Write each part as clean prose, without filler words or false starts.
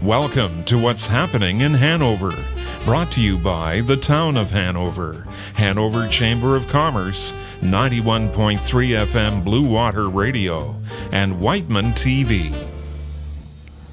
Welcome to What's Happening in Hanover, brought to you by the Town of Hanover, Hanover Chamber of Commerce, 91.3 FM Bluewater Radio, and Wightman TV.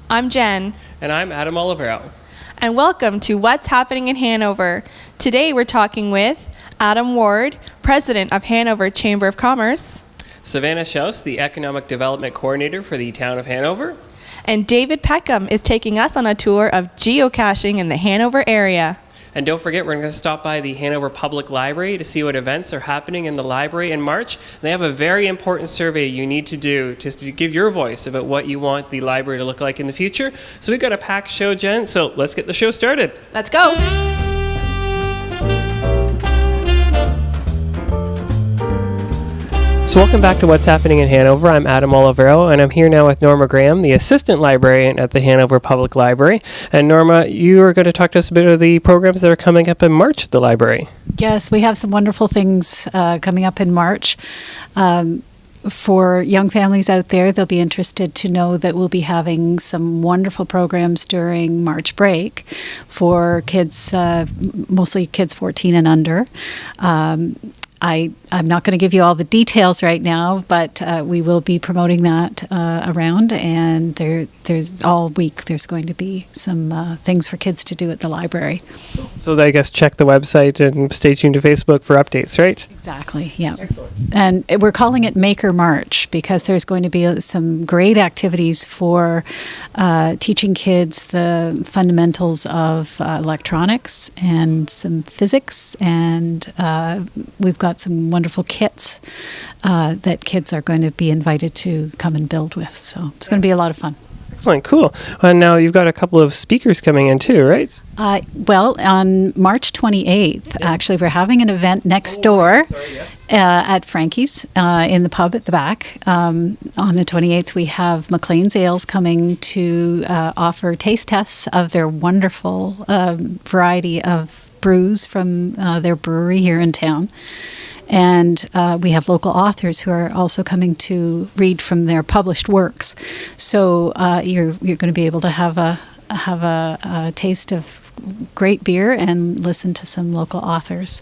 I'm Jen. And I'm Adam Olivero. And welcome to What's Happening in Hanover. Today we're talking with Adam Ward, President of Hanover Chamber of Commerce. Savanna Schaus, the Economic Development Coordinator for the Town of Hanover. And David Peckham is taking us on a tour of geocaching in the Hanover area. And don't forget, we're going to stop by the Hanover Public Library to see what events are happening in the library in March. They have a very important survey you need to do to give your voice about what you want the library to look like in the future. So we've got a packed show, Jen, so let's get the show started. Let's go. So welcome back to What's Happening in Hanover. I'm Adam Olivero, and I'm here now with Norma Graham, the Assistant Librarian at the Hanover Public Library. And Norma, you are going to talk to us a bit of the programs that are coming up in March at the library. Yes, we have some wonderful things coming up in March. For young families out there, they'll be interested to know that we'll be having some wonderful programs during March break for kids, mostly kids 14 and under. I'm not going to give you all the details right now, but we will be promoting that around, and there's all week there's going to be some things for kids to do at the library. So I guess check the website and stay tuned to Facebook for updates, right? Exactly, yeah. Excellent. And we're calling it Maker March because there's going to be some great activities for teaching kids the fundamentals of electronics and some physics, and we've got some wonderful kits that kids are going to be invited to come and build with. So it's going to be a lot of fun. Excellent, cool. And now you've got a couple of speakers coming in too, right? Well, on March 28th, actually, we're having an event next door at Frankie's in the pub at the back. On the 28th, we have McLean's Ales coming to offer taste tests of their wonderful variety of brews from their brewery here in town. And we have local authors who are also coming to read from their published works. So you're going to be able to have a taste of great beer and listen to some local authors.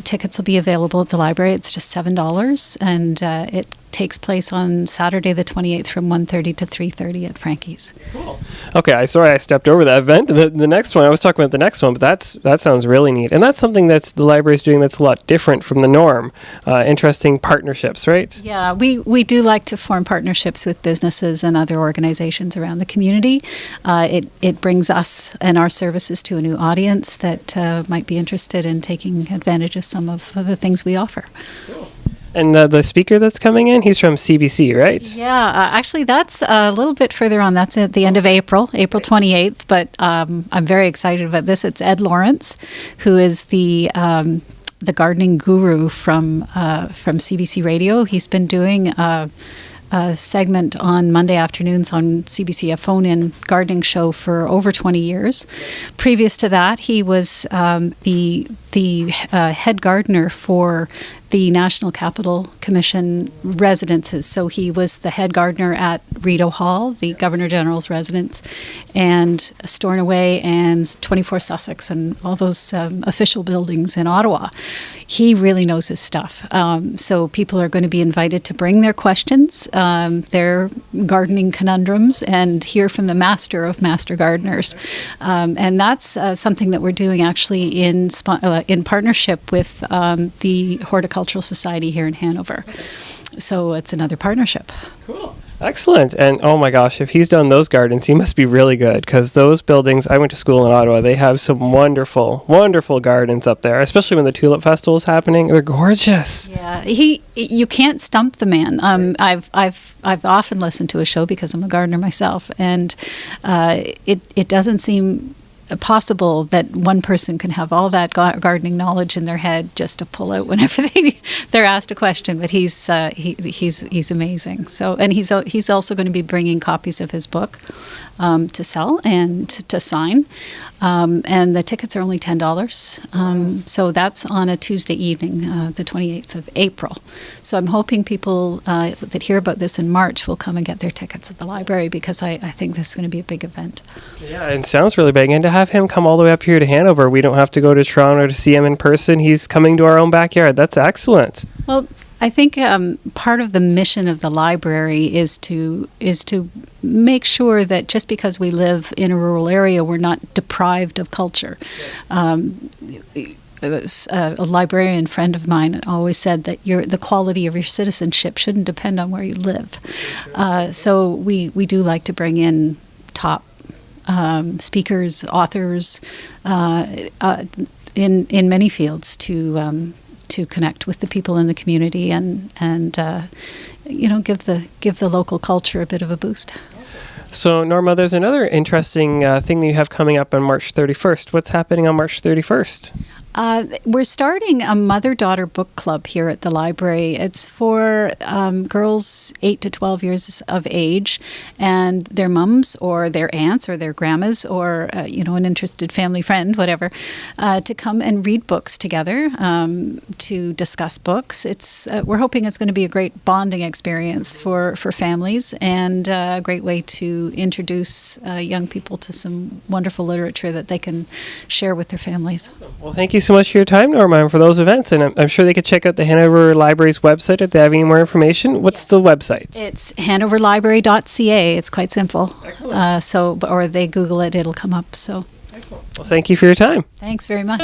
Tickets will be available at the library. It's just $7, and it takes place on Saturday the 28th from 1:30 to 3:30 at Frankie's. Cool. Okay, sorry I stepped over that event. The next one, I was talking about the next one, but that sounds really neat. And that's something that's the library's doing that's a lot different from the norm. Interesting partnerships, right? Yeah, we do like to form partnerships with businesses and other organizations around the community. It brings us and our services to a new audience that might be interested in taking advantage of some of the things we offer. Cool. And the speaker that's coming in, he's from CBC, right? Yeah, actually, that's a little bit further on. That's at the end of April 28th. But I'm very excited about this. It's Ed Lawrence, who is the gardening guru from CBC Radio. He's been doing a segment on Monday afternoons on CBC, a phone-in gardening show for over 20 years. Previous to that, he was the head gardener for the National Capital Commission residences. So he was the head gardener at Rideau Hall, the Governor General's residence, and Stornoway and 24 Sussex and all those official buildings in Ottawa. He really knows his stuff. So people are going to be invited to bring their questions, their gardening conundrums, and hear from the master of master gardeners. And that's something that we're doing actually in partnership with the Horticultural Society here in Hanover. So it's another partnership. Cool. Excellent. And oh my gosh, if he's done those gardens, he must be really good, because those buildings, I went to school in Ottawa, they have some wonderful, wonderful gardens up there, especially when the Tulip Festival is happening. They're gorgeous. Yeah, you can't stump the man. I've often listened to his show because I'm a gardener myself, and it doesn't seem possible that one person can have all that gardening knowledge in their head just to pull out whenever they're asked a question. But he's amazing. So, and he's also going to be bringing copies of his book to sell and to sign. And the tickets are only $10. So that's on a Tuesday evening, the 28th of April. So I'm hoping people that hear about this in March will come and get their tickets at the library, because I think this is going to be a big event. Yeah, it sounds really big. And to have him come all the way up here to Hanover, we don't have to go to Toronto to see him in person. He's coming to our own backyard. That's excellent. Well, I think part of the mission of the library is to make sure that just because we live in a rural area, we're not deprived of culture. A librarian friend of mine always said that the quality of your citizenship shouldn't depend on where you live. So we do like to bring in top speakers, authors in many fields to connect with the people in the community and give the local culture a bit of a boost. So, Norma, there's another interesting thing that you have coming up on March 31st. What's happening on March 31st? We're starting a mother-daughter book club here at the library. It's for girls 8 to 12 years of age and their mums or their aunts or their grandmas or, an interested family friend, whatever, to come and read books together, to discuss books. We're hoping it's going to be a great bonding experience for families and a great way to introduce young people to some wonderful literature that they can share with their families. Well, thank you so much for your time, Norma, and for those events. And I'm sure they could check out the Hanover Library's website if they have any more information. What's the website? It's hanoverlibrary.ca. It's quite simple. Excellent. Or they Google it, it'll come up. So. Excellent. Well, thank you for your time. Thanks very much.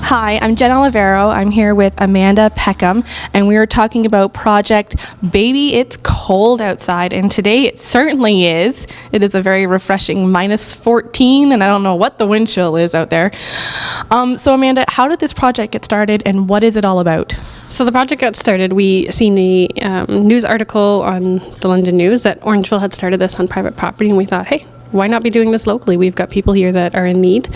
Hi, I'm Jen Olivero. I'm here with Amanda Peckham, and we are talking about Project Baby It's Cold Outside, and today it certainly is. It is a very refreshing -14, and I don't know what the wind chill is out there. So Amanda, how did this project get started, and what is it all about? So the project got started, we seen a news article on the London News that Orangeville had started this on private property, and we thought, hey, why not be doing this locally? We've got people here that are in need.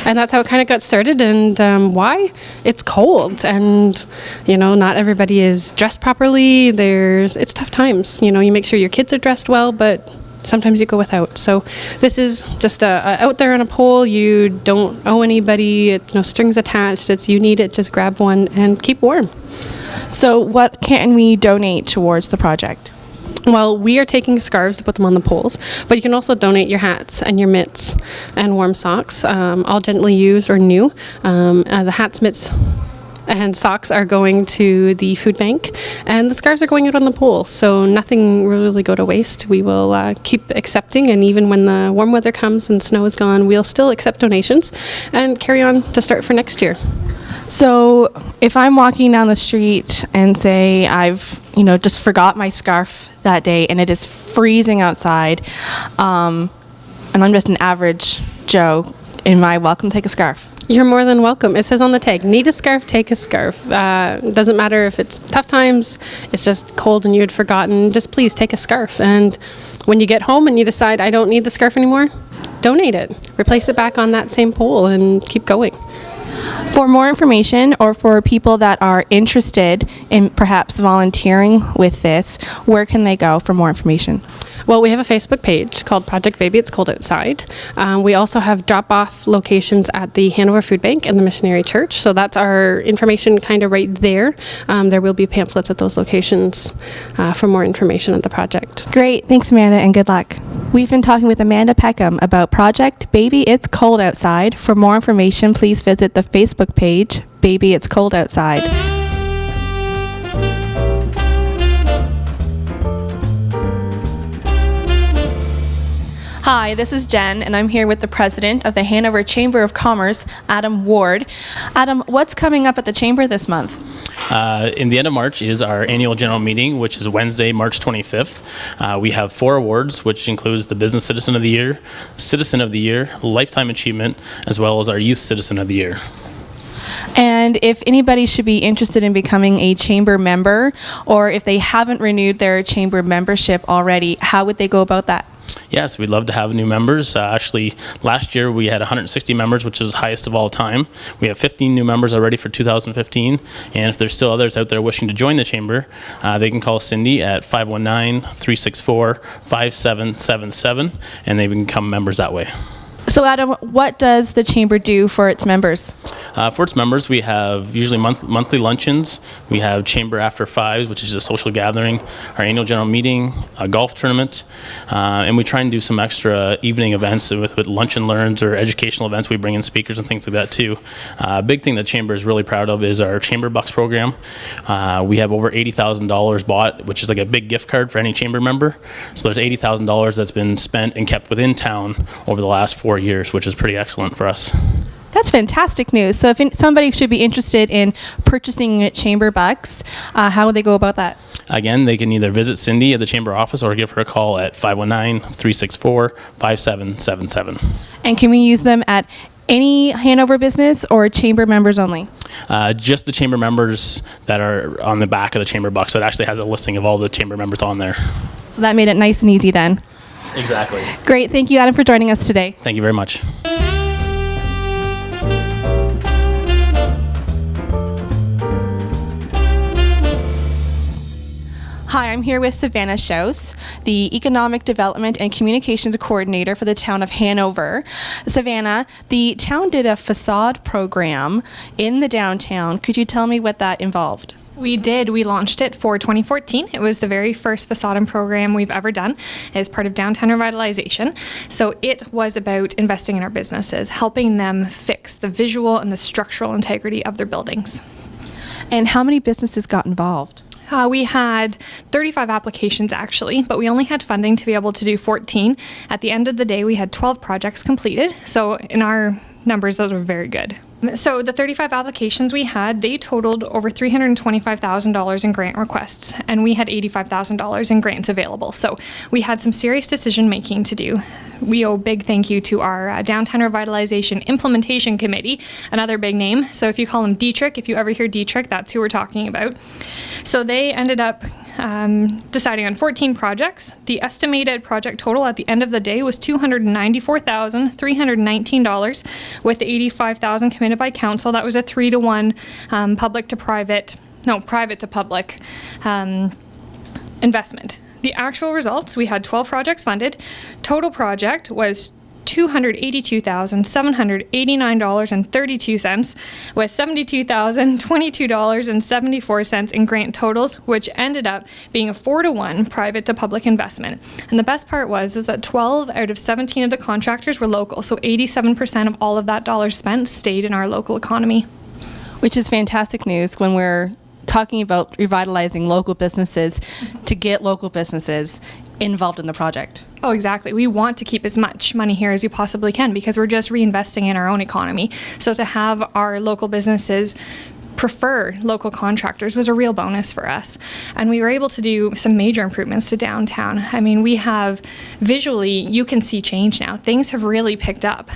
And that's how it kind of got started. And why? It's cold. And, not everybody is dressed properly. It's tough times. You make sure your kids are dressed well, but sometimes you go without. So this is just out there on a pole. You don't owe anybody. It's no strings attached. It's you need it, just grab one and keep warm. So what can we donate towards the project? Well, we are taking scarves to put them on the poles, but you can also donate your hats and your mitts and warm socks, all gently used or new. The hats, mitts, and socks are going to the food bank, and the scarves are going out on the poles, so nothing will really go to waste. We will keep accepting, and even when the warm weather comes and snow is gone, we'll still accept donations and carry on to start for next year. So if I'm walking down the street and say I've just forgot my scarf that day and it is freezing outside, and I'm just an average Joe, am I welcome to take a scarf? You're more than welcome. It says on the tag, need a scarf, take a scarf. Doesn't matter if it's tough times, it's just cold and you had forgotten, just please take a scarf. And when you get home and you decide I don't need the scarf anymore, donate it. Replace it back on that same pole and keep going. For more information, or for people that are interested in perhaps volunteering with this, where can they go for more information? Well, we have a Facebook page called Project Baby It's Cold Outside. We also have drop-off locations at the Hanover Food Bank and the Missionary Church, so that's our information kind of right there. There will be pamphlets at those locations for more information on the project. Great. Thanks, Amanda, and good luck. We've been talking with Amanda Peckham about Project Baby It's Cold Outside. For more information, please visit the Facebook page, Baby It's Cold Outside. Hi, this is Jen, and I'm here with the president of the Hanover Chamber of Commerce, Adam Ward. Adam, what's coming up at the Chamber this month? In the end of March is our annual general meeting, which is Wednesday, March 25th. We have 4 awards, which includes the Business Citizen of the Year, Citizen of the Year, Lifetime Achievement, as well as our Youth Citizen of the Year. And if anybody should be interested in becoming a chamber member, or if they haven't renewed their chamber membership already, how would they go about that? Yes, we'd love to have new members. Actually, last year we had 160 members, which is the highest of all time. We have 15 new members already for 2015, and if there's still others out there wishing to join the Chamber, they can call Cindy at 519-364-5777, and they can become members that way. So Adam, what does the Chamber do for its members? For its members, we have usually monthly luncheons. We have Chamber After Fives, which is a social gathering, our annual general meeting, a golf tournament, and we try and do some extra evening events with lunch and learns or educational events. We bring in speakers and things like that too. A big thing that Chamber is really proud of is our Chamber Bucks program. We have over $80,000 bought, which is like a big gift card for any Chamber member. So there's $80,000 that's been spent and kept within town over the last 4 years, which is pretty excellent for us. That's fantastic news. So if somebody should be interested in purchasing Chamber Bucks, how would they go about that? Again, they can either visit Cindy at the Chamber office or give her a call at 519-364-5777. And can we use them at any Hanover business or Chamber members only? Just the Chamber members that are on the back of the Chamber Bucks. So it actually has a listing of all the Chamber members on there. So that made it nice and easy then. Exactly. Great. Thank you, Adam, for joining us today. Thank you very much. Hi, I'm here with Savanna Schaus, the Economic Development and Communications Coordinator for the Town of Hanover. Savanna, the town did a facade program in the downtown. Could you tell me what that involved? We did. We launched it for 2014. It was the very first facade program we've ever done as part of downtown revitalization. So it was about investing in our businesses, helping them fix the visual and the structural integrity of their buildings. And how many businesses got involved? We had 35 applications actually, but we only had funding to be able to do 14. At the end of the day, we had 12 projects completed. So in our numbers, those were very good. So the 35 applications we had, they totaled over $325,000 in grant requests, and we had $85,000 in grants available. So we had some serious decision making to do. We owe big thank you to our Downtown Revitalization Implementation Committee, another big name. So if you call them Dietrich, if you ever hear Dietrich, that's who we're talking about. So they ended up deciding on 14 projects. The estimated project total at the end of the day was $294,319, with the $85,000 committed by council. That was a 3-to-1 private to public investment. The actual results, we had 12 projects funded. Total project was $282,789.32, with $72,022.74 in grant totals, which ended up being a 4-to-1 private to public investment. And the best part is that 12 out of 17 of the contractors were local, so 87% of all of that dollar spent stayed in our local economy. Which is fantastic news when we're talking about revitalizing local businesses to get local businesses involved in the project. Oh, exactly. We want to keep as much money here as we possibly can because we're just reinvesting in our own economy. So to have our local businesses prefer local contractors was a real bonus for us. And we were able to do some major improvements to downtown. I mean, we have visually, you can see change now. Things have really picked up.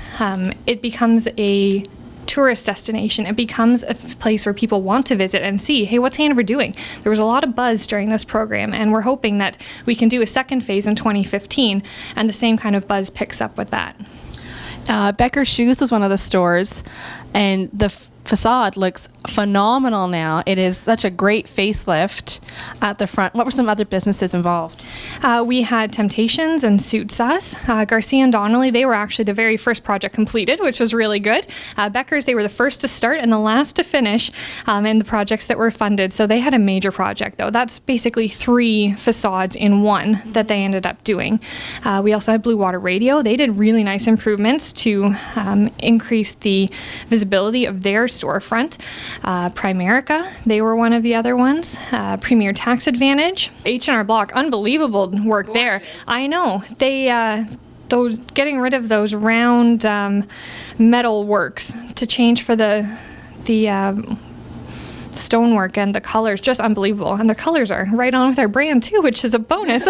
It becomes a tourist destination. It becomes a place where people want to visit and see, hey, what's Hanover doing? There was a lot of buzz during this program, and we're hoping that we can do a second phase in 2015, and the same kind of buzz picks up with that. Becker's Shoes was one of the stores, and the facade looks phenomenal now. It is such a great facelift at the front. What were some other businesses involved? We had Temptations and Suits Us. Garcia and Donnelly, they were actually the very first project completed, which was really good. Becker's, they were the first to start and the last to finish in the projects that were funded. So they had a major project, though. That's basically 3 facades in one that they ended up doing. We also had Bluewater Radio. They did really nice improvements to increase the visibility of their storefront. Primerica, they were one of the other ones. Premier Tax Advantage. H&R Block, unbelievable work there. I know. They those getting rid of those round metal works to change for the stonework and the colors, just unbelievable. And the colors are right on with our brand too, which is a bonus.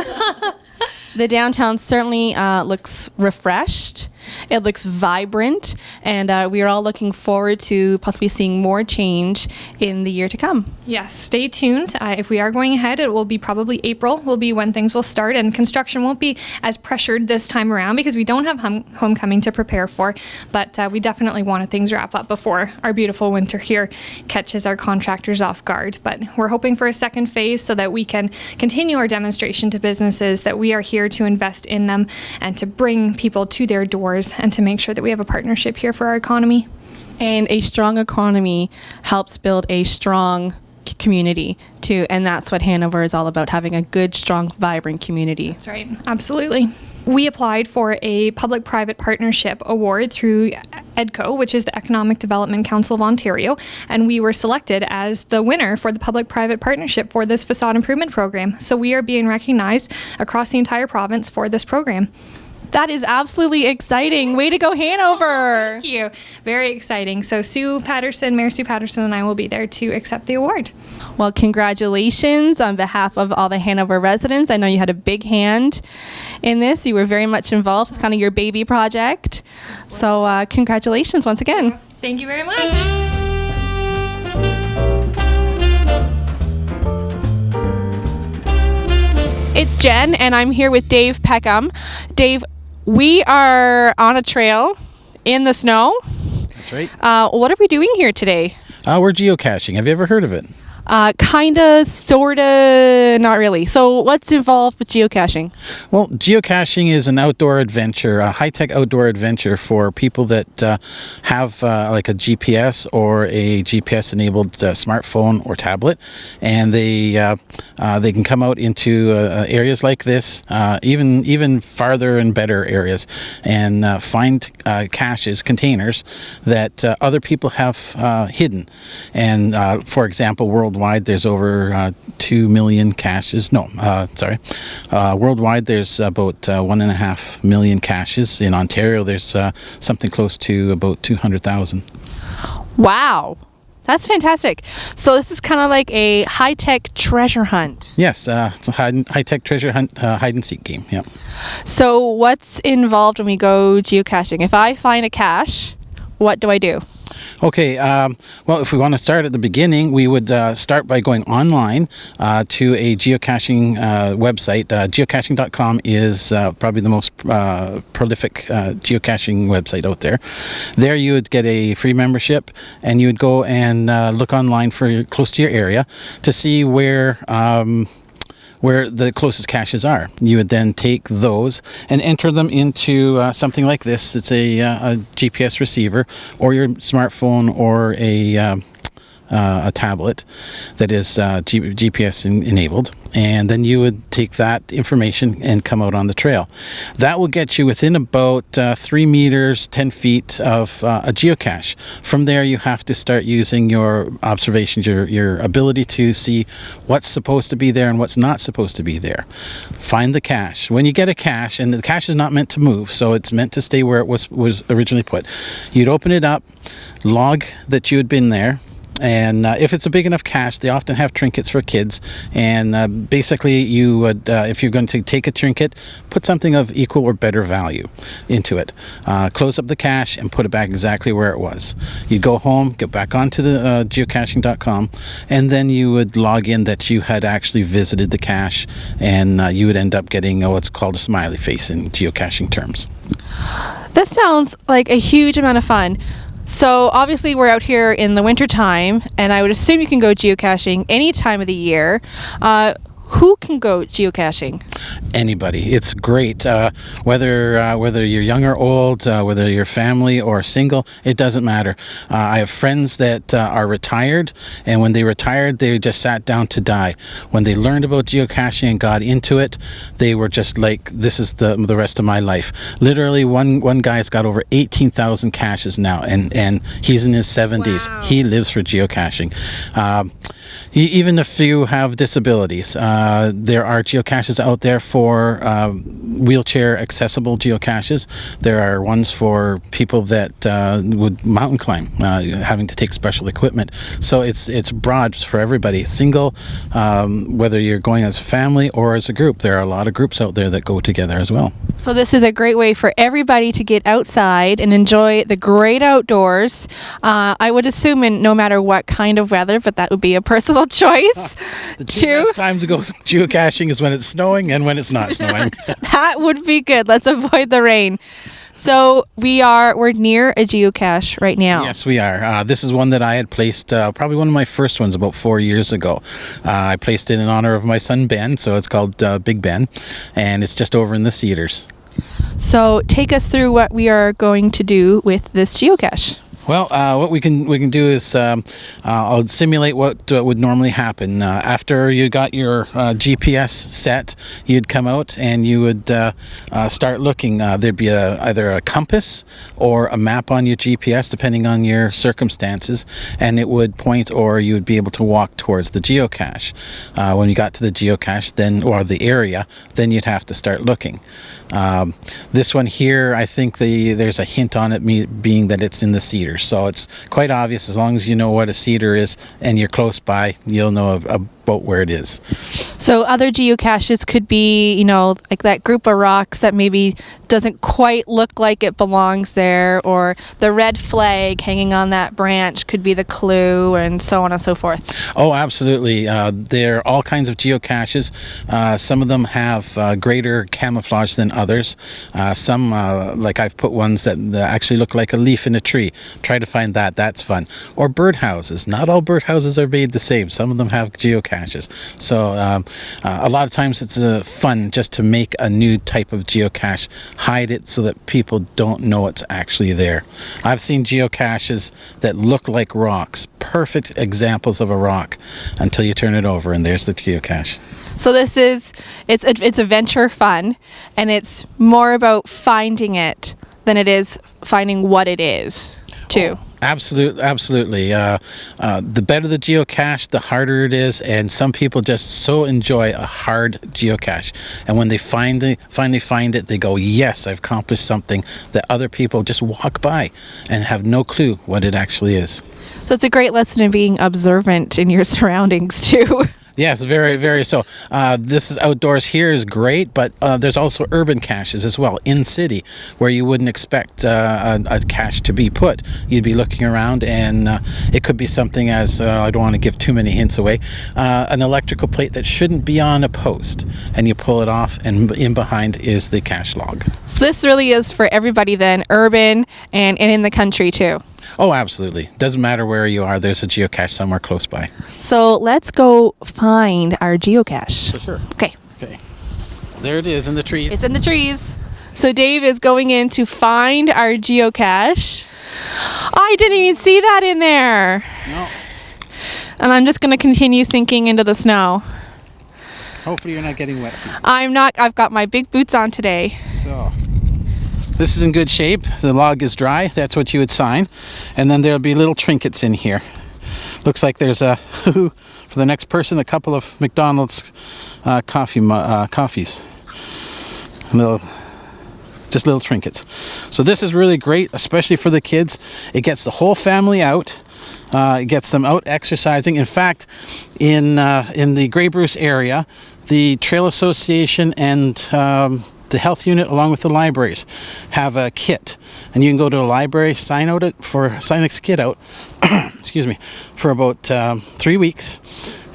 The downtown certainly looks refreshed It looks vibrant, and we are all looking forward to possibly seeing more change in the year to come. Yes, stay tuned. If we are going ahead, it will be probably April will be when things will start, and construction won't be as pressured this time around because we don't have homecoming to prepare for, but we definitely want things wrap up before our beautiful winter here catches our contractors off guard. But we're hoping for a second phase so that we can continue our demonstration to businesses that we are here to invest in them and to bring people to their doors and to make sure that we have a partnership here for our economy. And a strong economy helps build a strong community too, and that's what Hanover is all about, having a good, strong, vibrant community. That's right. Absolutely. We applied for a public-private partnership award through EDCO, which is the Economic Development Council of Ontario, and we were selected as the winner for the public-private partnership for this facade improvement program. So we are being recognized across the entire province for this program. That is absolutely exciting. Way to go, Hanover! Thank you. Very exciting. So Mayor Sue Patterson and I will be there to accept the award. Well, congratulations on behalf of all the Hanover residents. I know you had a big hand in this. You were very much involved. It's kind of your baby project. So congratulations once again. Thank you very much. It's Jen, and I'm here with Dave Peckham. Dave, we are on a trail in the snow. That's right. What are we doing here today? We're geocaching. Have you ever heard of it? Kinda, sorta, not really. So what's involved with geocaching? Well, geocaching is an outdoor adventure, a high-tech outdoor adventure for people that have like a GPS or a GPS-enabled smartphone or tablet, and they can come out into areas like this, even farther and better areas, and find caches, containers that other people have hidden. And for example, worldwide there's over 2 million caches. Worldwide there's about 1.5 million caches. In Ontario there's something close to about 200,000. Wow. That's fantastic. So this is kind of like a high-tech treasure hunt. Yes, it's a high-tech treasure hunt, hide-and-seek game, yeah. So what's involved when we go geocaching? If I find a cache, what do I do? Okay, well, if we want to start at the beginning, we would start by going online to a geocaching website. Geocaching.com is probably the most prolific geocaching website out there. There you would get a free membership, and you would go and look online for close to your area to see where the closest caches are. You would then take those and enter them into something like this. It's a GPS receiver or your smartphone or a tablet that is GPS enabled, and then you would take that information and come out on the trail. That will get you within about 3 meters, 10 feet of a geocache. From there you have to start using your observations, your ability to see what's supposed to be there and what's not supposed to be there. Find the cache. When you get a cache, and the cache is not meant to move, so it's meant to stay where it was originally put, you'd open it up, log that you had been there, and if it's a big enough cache, they often have trinkets for kids, and basically you would, if you're going to take a trinket, put something of equal or better value into it. Close up the cache and put it back exactly where it was. You go home, get back onto the geocaching.com, and then you would log in that you had actually visited the cache, and you would end up getting what's called a smiley face in geocaching terms. That sounds like a huge amount of fun. So obviously we're out here in the winter time, and I would assume you can go geocaching any time of the year. Who can go geocaching? Anybody. It's great. Whether you're young or old, whether you're family or single, it doesn't matter. I have friends that are retired, and when they retired, they just sat down to die. When they learned about geocaching and got into it, they were just like, this is the rest of my life. Literally, one guy's got over 18,000 caches now, and he's in his 70s. Wow. He lives for geocaching. Even if you have disabilities, there are geocaches out there for wheelchair accessible geocaches. There are ones for people that would mountain climb, having to take special equipment. So it's broad for everybody. Single, whether you're going as a family or as a group. There are a lot of groups out there that go together as well. So this is a great way for everybody to get outside and enjoy the great outdoors. I would assume in no matter what kind of weather, but that would be a personal choice. The two best times to go geocaching is when it's snowing and when it's not snowing. That would be good. Let's avoid the rain. So we're near a geocache right now. Yes, we are. This is one that I had placed, probably one of my first ones about 4 years ago. I placed it in honor of my son Ben, so it's called Big Ben, and it's just over in the Cedars. So take us through what we are going to do with this geocache. Well, what we can do is I'll simulate what would normally happen. After you got your GPS set, you'd come out and you would start looking. There'd be either a compass or a map on your GPS, depending on your circumstances, and it would point, or you would be able to walk towards the geocache. When you got to the geocache, then or the area, then you'd have to start looking. This one here, I think there's a hint on it being that it's in the Cedars. So it's quite obvious. As long as you know what a cedar is and you're close by, you'll know about where it is. So other geocaches could be, like that group of rocks that maybe doesn't quite look like it belongs there, or the red flag hanging on that branch could be the clue, and so on and so forth. Oh, absolutely. There are all kinds of geocaches. Some of them have greater camouflage than others. Some, like I've put ones that actually look like a leaf in a tree. Try to find that. That's fun. Or birdhouses. Not all birdhouses are made the same. Some of them have geocaches. So a lot of times it's fun just to make a new type of geocache, hide it so that people don't know it's actually there. I've seen geocaches that look like rocks, perfect examples of a rock, until you turn it over and there's the geocache. So it's adventure fun, and it's more about finding it than it is finding what it is, too. Absolutely. The better the geocache, the harder it is, and some people just so enjoy a hard geocache. And when they finally find it, they go, yes, I've accomplished something that other people just walk by and have no clue what it actually is. So it's a great lesson in being observant in your surroundings, too. Yes, very, very so. This is outdoors here is great, but there's also urban caches as well, in city, where you wouldn't expect a cache to be put. You'd be looking around, and it could be something as, I don't want to give too many hints away, an electrical plate that shouldn't be on a post, and you pull it off, and in behind is the cache log. So this really is for everybody then, urban and in the country too. Oh, absolutely. Doesn't matter where you are, there's a geocache somewhere close by. So let's go find our geocache. For sure. Okay. So there it is in the trees. It's in the trees. So Dave is going in to find our geocache. I didn't even see that in there. No. And I'm just going to continue sinking into the snow. Hopefully you're not getting wet feet. I'm not. I've got my big boots on today. So this is in good shape. The log is dry. That's what you would sign. And then there'll be little trinkets in here. Looks like there's for the next person, a couple of McDonald's coffees. Just little trinkets. So this is really great, especially for the kids. It gets the whole family out. It gets them out exercising. In fact, in the Grey Bruce area, the Trail Association and the health unit, along with the libraries, have a kit, and you can go to a library, sign this kit out, excuse me, for about 3 weeks,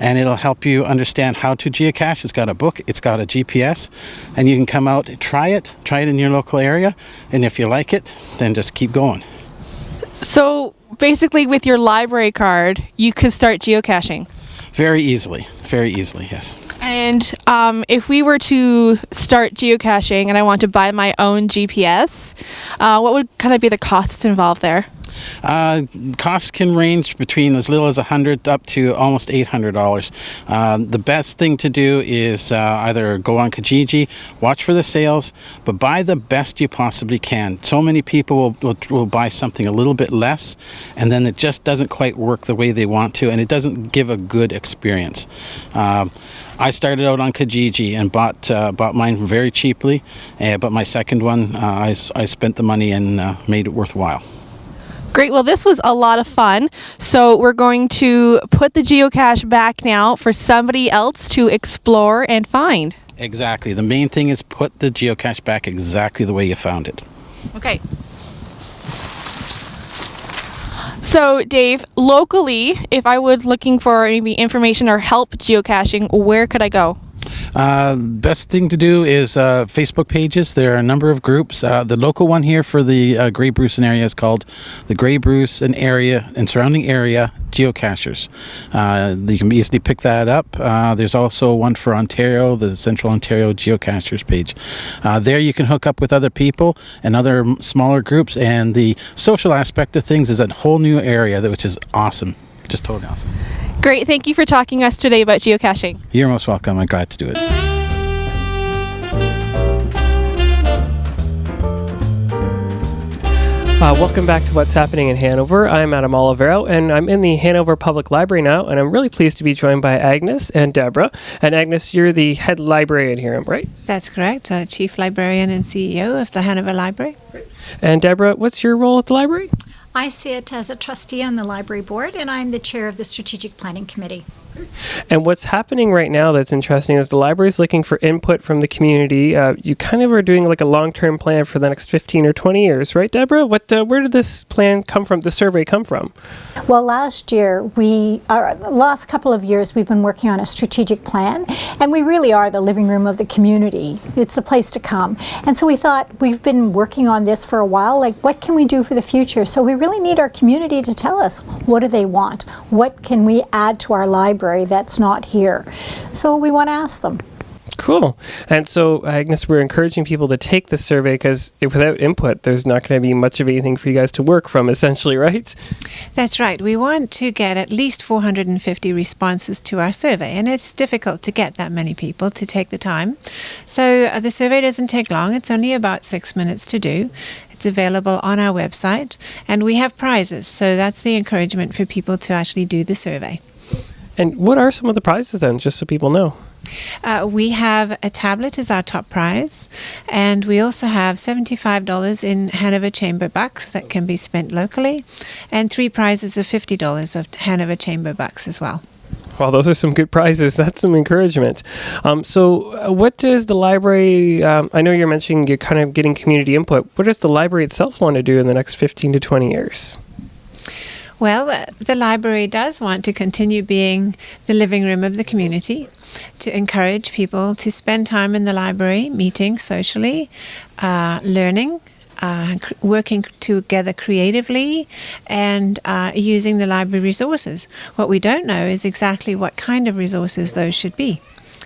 and it'll help you understand how to geocache. It's got a book, it's got a GPS, and you can come out and try it in your local area, and if you like it, then just keep going. So basically, with your library card, you could start geocaching. Very easily, yes. And if we were to start geocaching and I want to buy my own GPS, what would kind of be the costs involved there? Costs can range between as little as $100 up to almost $800. The best thing to do is either go on Kijiji, watch for the sales, but buy the best you possibly can. So many people will buy something a little bit less, and then it just doesn't quite work the way they want to, and it doesn't give a good experience. I started out on Kijiji and bought mine very cheaply, but my second one, I spent the money and made it worthwhile. Great. Well, this was a lot of fun. So we're going to put the geocache back now for somebody else to explore and find. Exactly. The main thing is put the geocache back exactly the way you found it. Okay. So, Dave, locally, if I was looking for maybe information or help geocaching, where could I go? Best thing to do is Facebook pages. There are a number of groups. The local one here for the Grey Bruce area is called the Grey Bruce and surrounding area geocachers. You can easily pick that up. There's also one for Ontario, the Central Ontario Geocachers page. There you can hook up with other people and other smaller groups, and the social aspect of things is a whole new area which is awesome. Just totally awesome. Great. Thank you for talking to us today about geocaching. You're most welcome. I'm glad to do it. Welcome back to What's Happening in Hanover. I'm Adam Olivero, and I'm in the Hanover Public Library now, and I'm really pleased to be joined by Agnes and Debra. And Agnes, you're the head librarian here, right? That's correct. Chief Librarian and CEO of the Hanover Library. And Debra, what's your role at the library? I sit as a trustee on the library board, and I'm the chair of the Strategic Planning Committee. And what's happening right now that's interesting is the library is looking for input from the community. You kind of are doing like a long-term plan for the next 15 or 20 years, right, Debra? Where did this plan come from, the survey come from? Well, last last couple of years, we've been working on a strategic plan, and we really are the living room of the community. It's the place to come. And so we thought, we've been working on this for a while, like what can we do for the future? So we really need our community to tell us, what do they want? What can we add to our library that's not here? So we want to ask them. Cool. And so, Agnes, we're encouraging people to take the survey because without input, there's not going to be much of anything for you guys to work from, essentially, right? That's right. We want to get at least 450 responses to our survey, and it's difficult to get that many people to take the time. So the survey doesn't take long. It's only about 6 minutes to do. It's available on our website, and we have prizes. So that's the encouragement for people to actually do the survey. And what are some of the prizes then, just so people know? We have a tablet as our top prize, and we also have $75 in Hanover Chamber bucks that can be spent locally, and 3 prizes of $50 of Hanover Chamber bucks as well. Well, those are some good prizes. That's some encouragement. So what does the library, I know you're mentioning you're kind of getting community input. What does the library itself want to do in the next 15 to 20 years? Well, the library does want to continue being the living room of the community, to encourage people to spend time in the library, meeting socially, learning, working together creatively, and using the library resources. What we don't know is exactly what kind of resources those should be.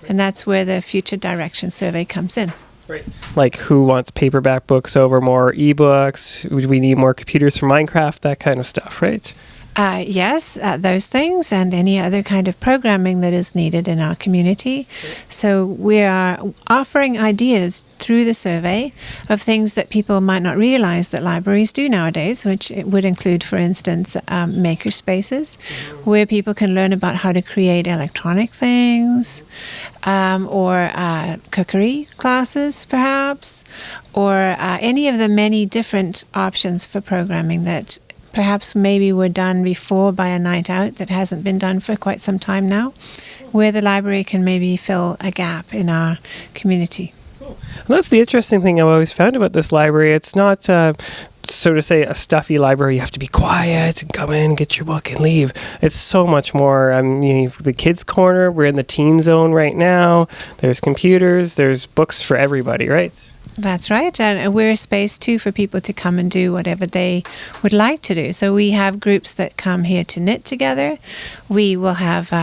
And that's where the Future Direction Survey comes in. Right. Like who wants paperback books over more ebooks? Would we need more computers for Minecraft? That kind of stuff, right? Yes, those things and any other kind of programming that is needed in our community. So we are offering ideas through the survey of things that people might not realize that libraries do nowadays, which would include, for instance, maker spaces where people can learn about how to create electronic things, or cookery classes, perhaps, or any of the many different options for programming that perhaps maybe were done before by a night out that hasn't been done for quite some time now, where the library can maybe fill a gap in our community. Cool. Well, that's the interesting thing I've always found about this library. It's not, so to say, a stuffy library. You have to be quiet and come in, get your book and leave. It's so much more. The kids' corner, we're in the teen zone right now. There's computers, there's books for everybody, right? That's right, and we're a space too for people to come and do whatever they would like to do. So we have groups that come here to knit together. We will have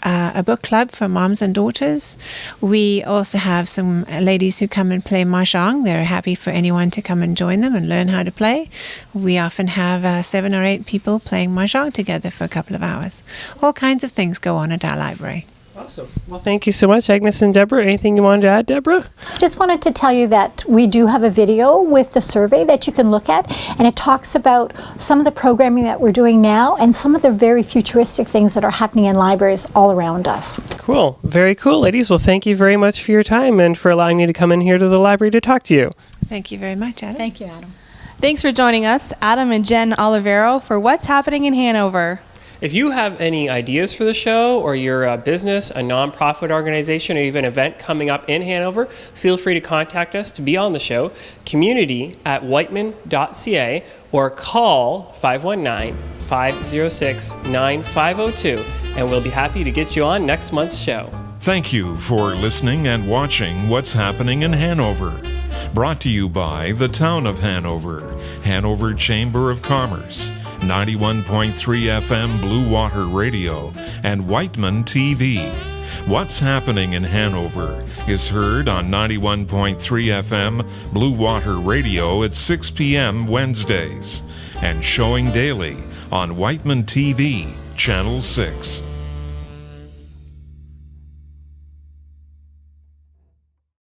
a book club for moms and daughters. We also have some ladies who come and play mahjong. They're happy for anyone to come and join them and learn how to play. We often have 7 or 8 people playing mahjong together for a couple of hours. All kinds of things go on at our library. Awesome. Well, thank you so much, Agnes and Debra. Anything you wanted to add, Debra? Just wanted to tell you that we do have a video with the survey that you can look at, and it talks about some of the programming that we're doing now and some of the very futuristic things that are happening in libraries all around us. Cool. Very cool, ladies. Well, thank you very much for your time and for allowing me to come in here to the library to talk to you. Thank you very much, Adam. Thank you, Adam. Thanks for joining us, Adam and Jen Olivero, for What's Happening in Hanover. If you have any ideas for the show, or you're a business, a nonprofit organization, or even an event coming up in Hanover, feel free to contact us to be on the show, community@wightman.ca, or call 519-506-9502, and we'll be happy to get you on next month's show. Thank you for listening and watching What's Happening in Hanover. Brought to you by the Town of Hanover, Hanover Chamber of Commerce, 91.3 FM Bluewater Radio, and Wightman TV. What's Happening in Hanover is heard on 91.3 FM Bluewater Radio at 6 p.m. Wednesdays, and showing daily on Wightman TV, Channel 6.